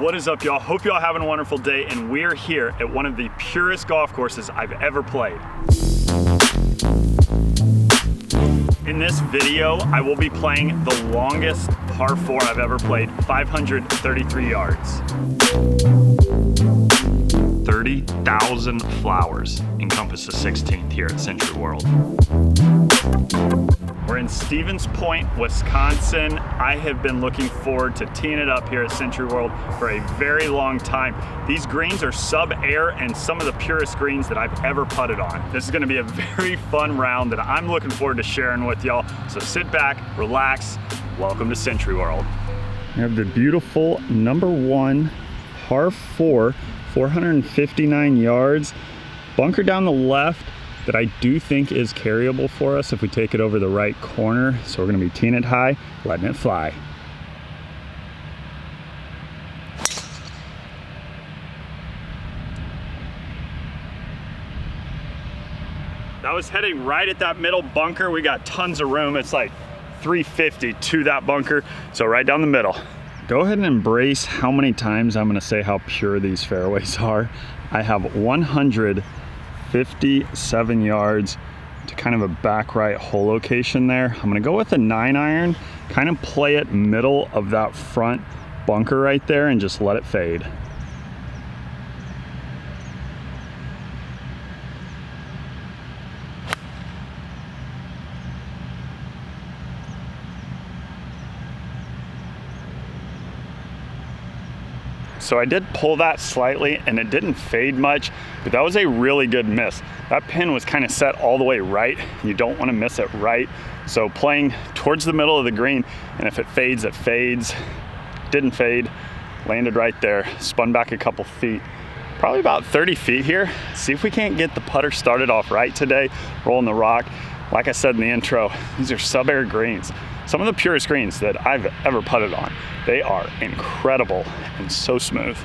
What is up, y'all? Hope y'all having a wonderful day, and we're here at one of the purest golf courses I've ever played. In this video, I will be playing the longest par 4 I've ever played, 533 yards. 30,000 flowers encompass the 16th here at SentryWorld. We're in Stevens Point, Wisconsin. I have been looking forward to teeing it up here at SentryWorld for a very long time. These greens are sub-air and some of the purest greens that I've ever putted on. This is gonna be a very fun round that I'm looking forward to sharing with y'all. So sit back, relax. Welcome to SentryWorld. We have the beautiful number 1 par 4, 459 yards. Bunker down the left that I do think is carryable for us if we take it over the right corner. So we're gonna be teeing it high, letting it fly. That was heading right at that middle bunker. We got tons of room. It's like 350 to that bunker. So right down the middle. Go ahead and embrace how many times I'm gonna say how pure these fairways are. I have 157 yards to kind of a back right hole location there. I'm gonna go with a 9-iron, kind of play it middle of that front bunker right there and just let it fade. So I did pull that slightly and it didn't fade much, but that was a really good miss. That pin was kind of set all the way right. You don't want to miss it right. So playing towards the middle of the green, and if it fades, it fades. Didn't fade, landed right there, spun back a couple feet, probably about 30 feet here. See if we can't get the putter started off right today, rolling the rock. Like I said in the intro, these are sub-air greens. Some of the purest greens that I've ever putted on. They are incredible and so smooth.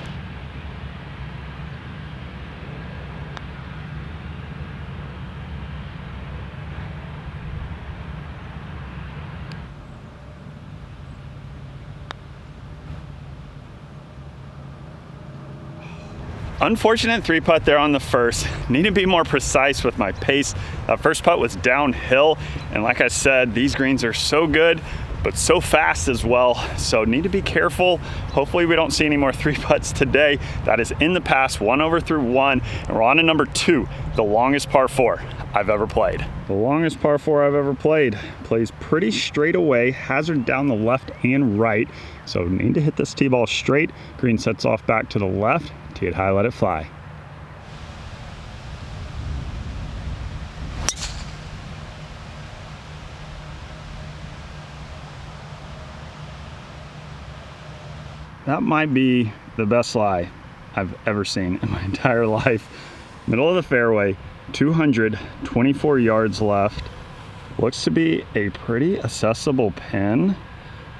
Unfortunate 3-putt there on the first. Need to be more precise with my pace. That first putt was downhill, and like I said, these greens are so good, but so fast as well. So need to be careful. Hopefully we don't see any more 3-putts today. That is in the past, 1 over through 1, and we're on to number 2, the longest par 4 I've ever played. The longest par 4 I've ever played. Plays pretty straight away, hazard down the left and right. So need to hit this tee ball straight. Green sets off back to the left. Tee it high, let it fly. That might be the best lie I've ever seen in my entire life. Middle of the fairway, 224 yards left. Looks to be a pretty accessible pin.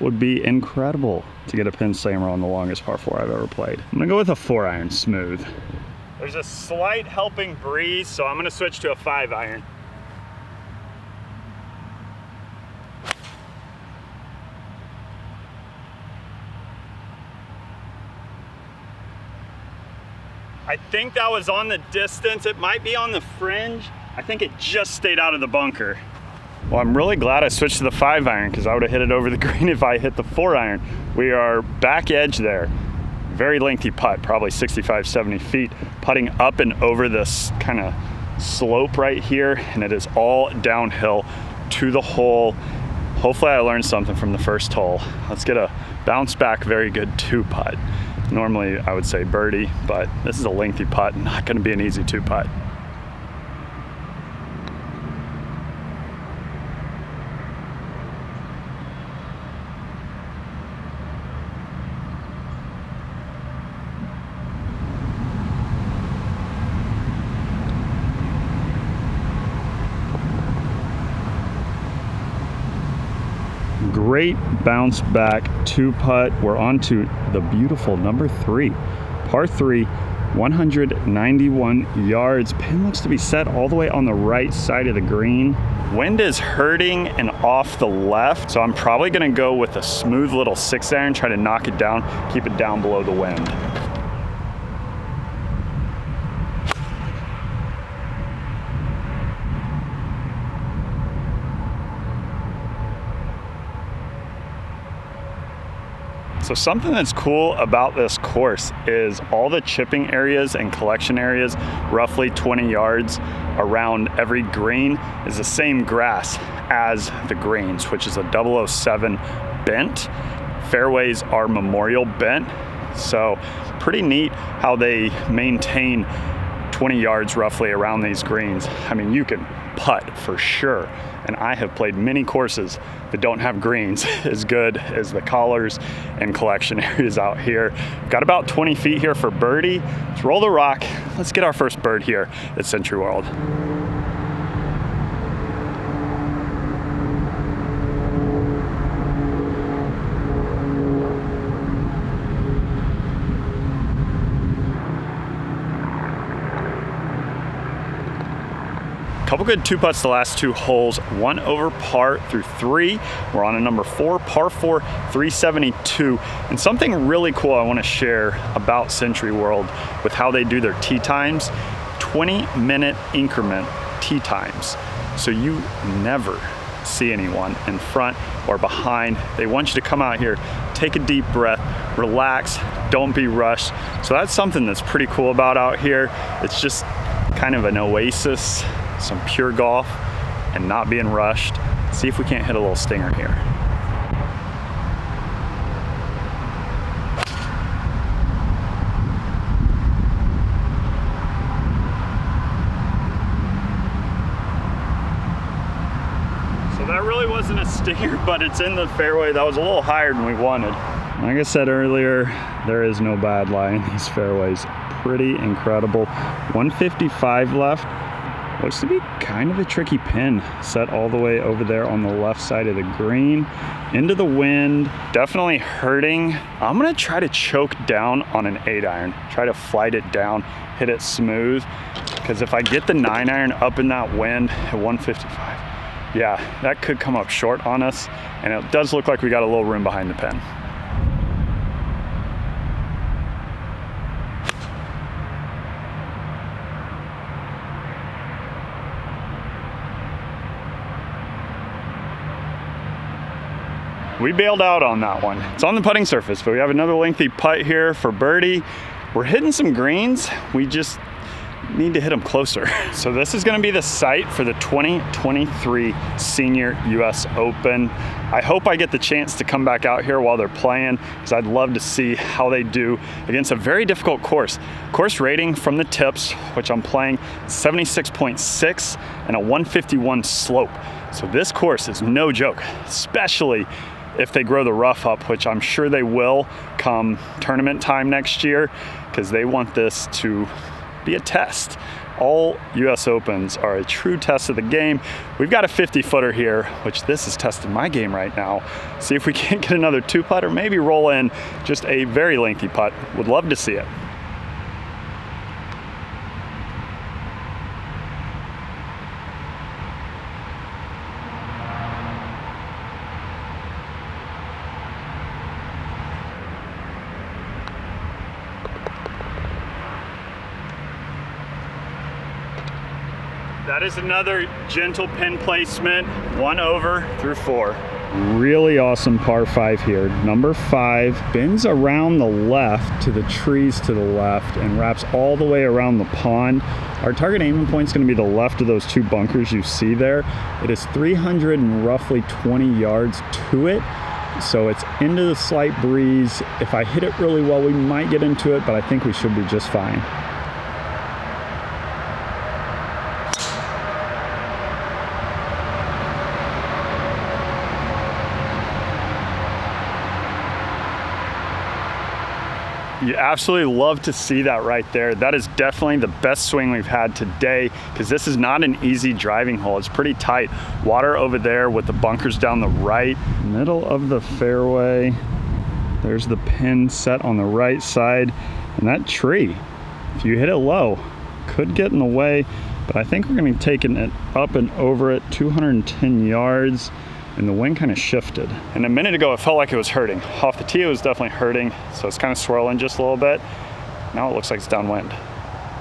Would be incredible to get a pin slammer on the longest par 4 I've ever played. I'm gonna go with a 4-iron smooth. There's a slight helping breeze, so I'm gonna switch to a 5-iron. I think that was on the distance. It might be on the fringe. I think it just stayed out of the bunker. Well, I'm really glad I switched to the 5-iron because I would have hit it over the green if I hit the 4-iron. We are back edge there. Very lengthy putt, probably 65, 70 feet, putting up and over this kind of slope right here, and it is all downhill to the hole. Hopefully I learned something from the first hole. Let's get a bounce back, very good 2-putt. Normally I would say birdie, but this is a lengthy putt, not gonna be an easy 2-putt. Great bounce back 2-putt. We're on to the beautiful number 3. Par 3, 191 yards. Pin looks to be set all the way on the right side of the green. Wind is hurting and off the left, so I'm probably gonna go with a smooth little 6-iron, try to knock it down, keep it down below the wind. So something that's cool about this course is all the chipping areas and collection areas, roughly 20 yards around every green, is the same grass as the greens, which is a 007 bent. Fairways are memorial bent, so pretty neat how they maintain 20 yards roughly around these greens. I mean, you can putt for sure, and I have played many courses that don't have greens as good as the collars and collection areas out here. Got about 20 feet here for birdie. Let's roll the rock. Let's get our first bird here at SentryWorld. Couple good 2-putts the last 2 holes, 1 over par through 3. We're on a number 4, par 4, 372. And something really cool I want to share about SentryWorld with how they do their tee times, 20-minute increment tee times. So you never see anyone in front or behind. They want you to come out here, take a deep breath, relax, don't be rushed. So that's something that's pretty cool about out here. It's just kind of an oasis, some pure golf, and not being rushed. See if we can't hit a little stinger here. So that really wasn't a stinger, but it's in the fairway. That was a little higher than we wanted. Like I said earlier, there is no bad lie in these fairways. Pretty incredible. 155 left. Looks to be kind of a tricky pin, set all the way over there on the left side of the green, into the wind, definitely hurting. I'm gonna try to choke down on an 8-iron, try to flight it down, hit it smooth, because if I get the 9-iron up in that wind at 155, yeah, that could come up short on us, and it does look like we got a little room behind the pin. We bailed out on that one. It's on the putting surface, but we have another lengthy putt here for birdie. We're hitting some greens. We just need to hit them closer. So this is gonna be the site for the 2023 Senior US Open. I hope I get the chance to come back out here while they're playing, because I'd love to see how they do against a very difficult course. Course rating from the tips, which I'm playing 76.6 and a 151 slope. So this course is no joke, especially if they grow the rough up, which I'm sure they will come tournament time next year, because they want this to be a test. All US Opens are a true test of the game. We've got a 50-footer here, which this is testing my game right now. See if we can't get another 2-putt or maybe roll in just a very lengthy putt. Would love to see it. That is another gentle pin placement, 1 over through 4. Really awesome par 5 here. Number 5 bends around the left to the trees to the left and wraps all the way around the pond. Our target aiming point is going to be the left of those 2 bunkers you see there. It is 320 yards to it. So it's into the slight breeze. If I hit it really well, we might get into it, but I think we should be just fine. You absolutely love to see that right there. That is definitely the best swing we've had today, because this is not an easy driving hole. It's pretty tight. Water over there with the bunkers down the right. Middle of the fairway. There's the pin set on the right side. And that tree If you hit it low, could get in the way, but I think we're gonna be taking it up and over it, 210 yards, and the wind kind of shifted. And a minute ago, it felt like it was hurting. Off the tee, it was definitely hurting, so it's kind of swirling just a little bit. Now it looks like it's downwind.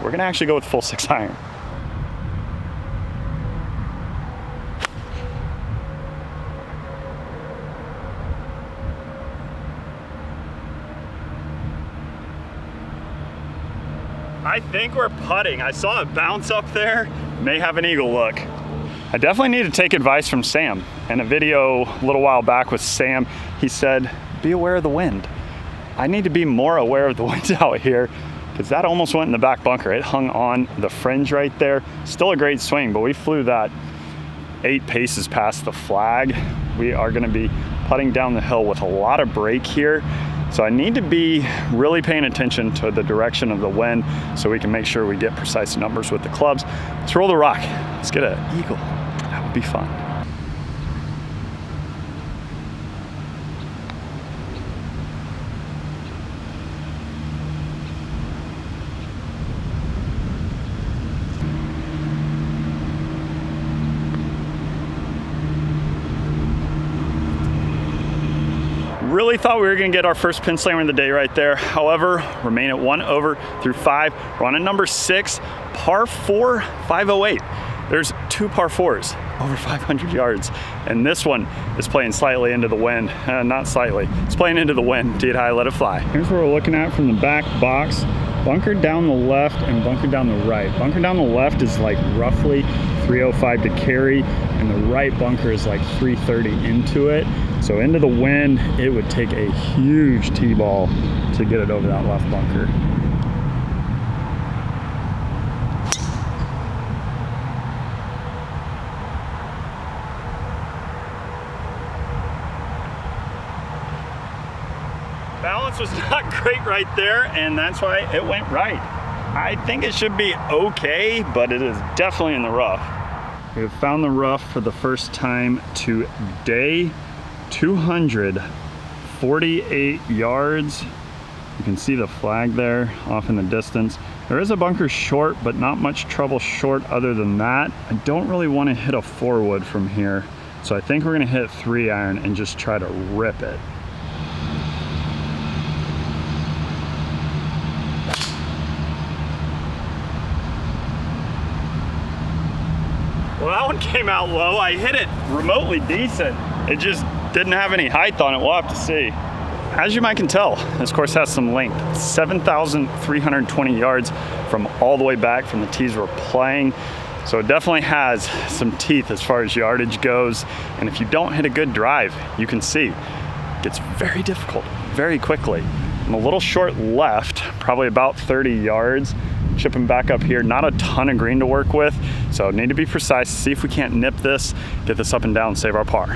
We're gonna actually go with full 6 iron. I think we're putting. I saw it bounce up there. May have an eagle look. I definitely need to take advice from Sam. In a video a little while back with Sam, he said, be aware of the wind. I need to be more aware of the wind out here, because that almost went in the back bunker. It hung on the fringe right there. Still a great swing, but we flew that 8 paces past the flag. We are gonna be putting down the hill with a lot of break here. So I need to be really paying attention to the direction of the wind so we can make sure we get precise numbers with the clubs. Let's roll the rock. Let's get an eagle. That would be fun. Really thought we were gonna get our first pin slammer of the day right there. However, remain at 1 over through 5. We're on a number 6, par 4, 508. There's 2 par 4s, over 500 yards. And this one is playing slightly into the wind. Not slightly, it's playing into the wind. Tee it high, let it fly. Here's what we're looking at from the back box. Bunker down the left and bunker down the right. Bunker down the left is like roughly 305 to carry, and the right bunker is like 330 into it. So into the wind, it would take a huge tee ball to get it over that left bunker. Balance was not great right there, and that's why it went right. I think it should be okay, but it is definitely in the rough. We have found the rough for the first time today. 248 yards. You can see the flag there off in the distance. There is a bunker short, but not much trouble short other than that. I don't really want to hit a 4-wood from here, so I think we're gonna hit 3 iron and just try to rip it. Well, that one came out low. I hit it remotely decent. It just didn't have any height on it. We'll have to see. As you might can tell, this course has some length. 7,320 yards from all the way back from the tees we're playing. So it definitely has some teeth as far as yardage goes. And if you don't hit a good drive, you can see it gets very difficult very quickly. And a little short left, probably about 30 yards. Chipping back up here, not a ton of green to work with, so need to be precise, see if we can't nip this, get this up and down, save our par.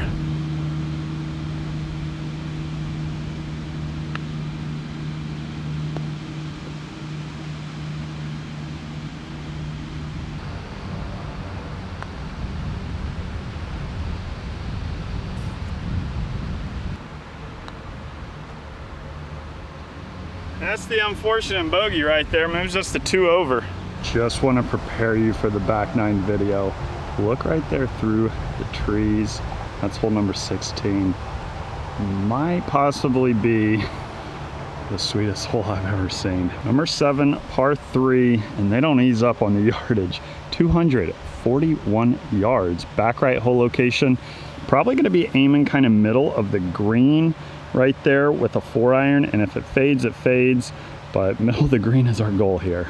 That's the unfortunate bogey right there. Moves us to 2 over. Just want to prepare you for the back 9 video. Look right there through the trees. That's hole number 16. Might possibly be the sweetest hole I've ever seen. Number 7, par 3, and they don't ease up on the yardage. 241 yards. Back right hole location. Probably going to be aiming kind of middle of the green right there with a 4 iron, and if it fades, it fades, but middle of the green is our goal here.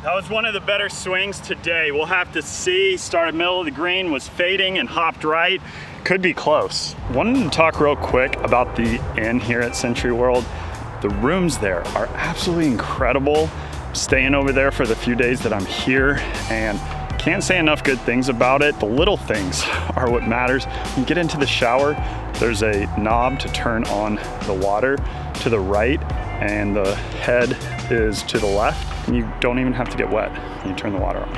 That was one of the better swings today. We'll have to see. Started middle of the green, was fading and hopped right. Could be close. Wanted to talk real quick about the inn here at SentryWorld. The rooms there are absolutely incredible. Staying over there for the few days that I'm here, and can't say enough good things about it. The little things are what matters. When you get into the shower, there's a knob to turn on the water to the right, and the head is to the left, and you don't even have to get wet when you turn the water on.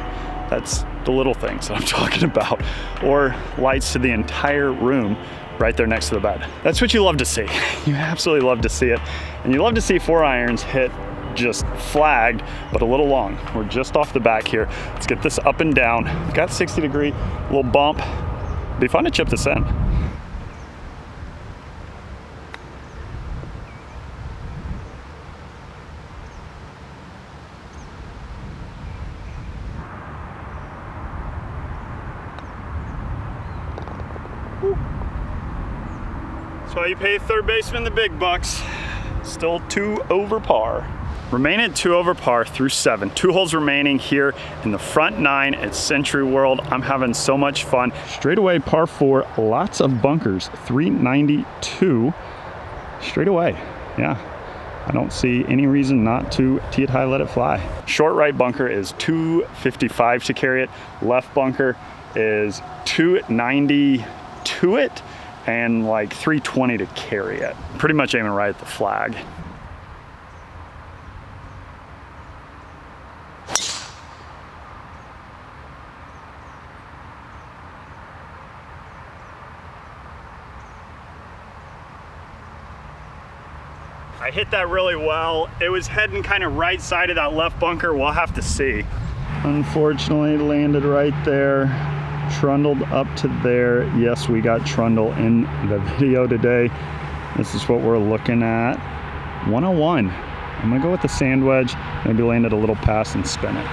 That's the little things that I'm talking about. Or lights to the entire room right there next to the bed. That's what you love to see. You absolutely love to see it. And you love to see 4 irons hit just flagged, but a little long. We're just off the back here. Let's get this up and down. We've got 60-degree, little bump. Be fun to chip this in. That's why you pay third baseman the big bucks. Still 2 over par. Remain at 2 over par through 7. 2 holes remaining here in the front 9 at SentryWorld. I'm having so much fun. Straight away par 4, lots of bunkers. 392 straight away. Yeah, I don't see any reason not to tee it high, let it fly. Short right bunker is 255 to carry it. Left bunker is 290 to it and like 320 to carry it. Pretty much aiming right at the flag. I hit that really well. It was heading kind of right side of that left bunker. We'll have to see. Unfortunately, landed right there. Trundled up to there. Yes, we got trundle in the video today. This is what we're looking at. 101. I'm gonna go with the sand wedge. Maybe land it a little past and spin it.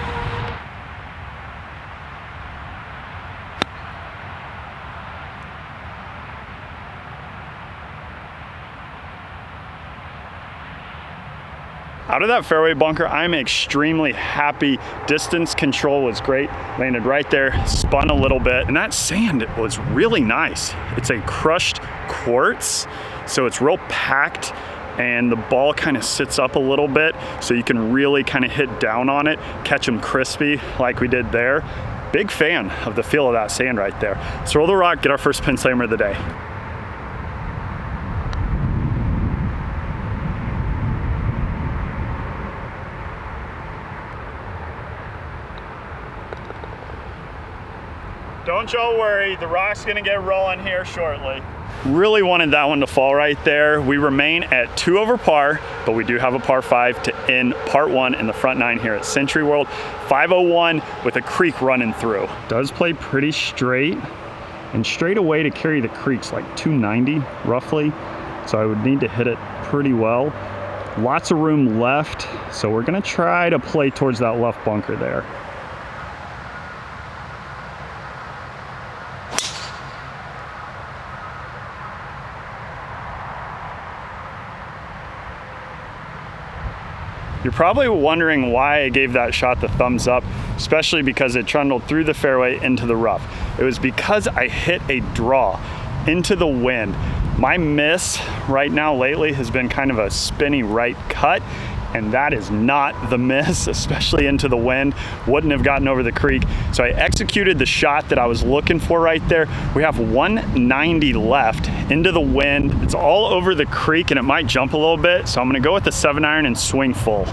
Out of that fairway bunker, I'm extremely happy. Distance control was great. Landed right there, spun a little bit, and that sand was really nice. It's a crushed quartz, so it's real packed, and the ball kind of sits up a little bit, so you can really kind of hit down on it, catch them crispy like we did there. Big fan of the feel of that sand right there. Let's roll the rock, get our first pin slammer of the day. Don't y'all worry, the rock's gonna get rolling here shortly. Really wanted that one to fall right there. We remain at 2 over par, but we do have a par 5 to end part 1 in the front 9 here at SentryWorld. 501 with a creek running through. Does play pretty straight, and straight away to carry the creek's like 290 roughly, so I would need to hit it pretty well. Lots of room left, so we're gonna try to play towards that left bunker there. You're probably wondering why I gave that shot the thumbs up, especially because it trundled through the fairway into the rough. It was because I hit a draw into the wind. My miss right now lately has been kind of a spinny right cut, and that is not the miss, especially into the wind. Wouldn't have gotten over the creek. So I executed the shot that I was looking for right there. We have 190 left into the wind. It's all over the creek and it might jump a little bit. So I'm gonna go with the 7-iron and swing full.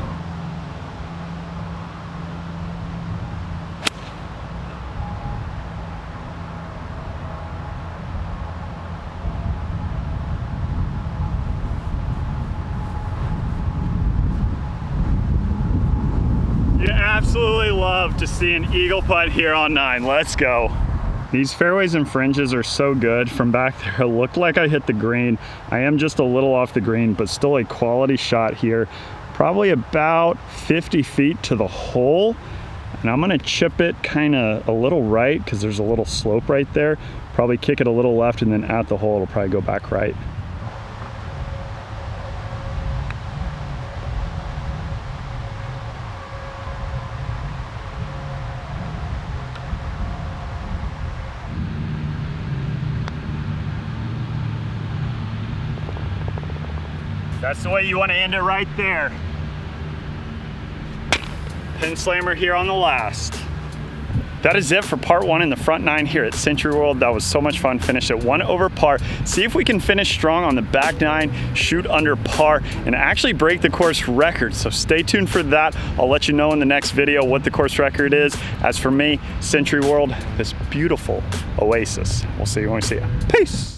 Absolutely love to see an eagle putt here on 9. Let's go. These fairways and fringes are so good. From back there, it looked like I hit the green. I am just a little off the green, but still a quality shot here. Probably about 50 feet to the hole. And I'm gonna chip it kind of a little right because there's a little slope right there. Probably kick it a little left, and then at the hole, it'll probably go back right. That's the way you want to end it right there. Pin slammer here on the last. That is it for part 1 in the front 9 here at SentryWorld. That was so much fun. Finished at 1 over par. See if we can finish strong on the back 9, shoot under par, and actually break the course record. So stay tuned for that. I'll let you know in the next video what the course record is. As for me, SentryWorld, this beautiful oasis. We'll see you when we see you. Peace.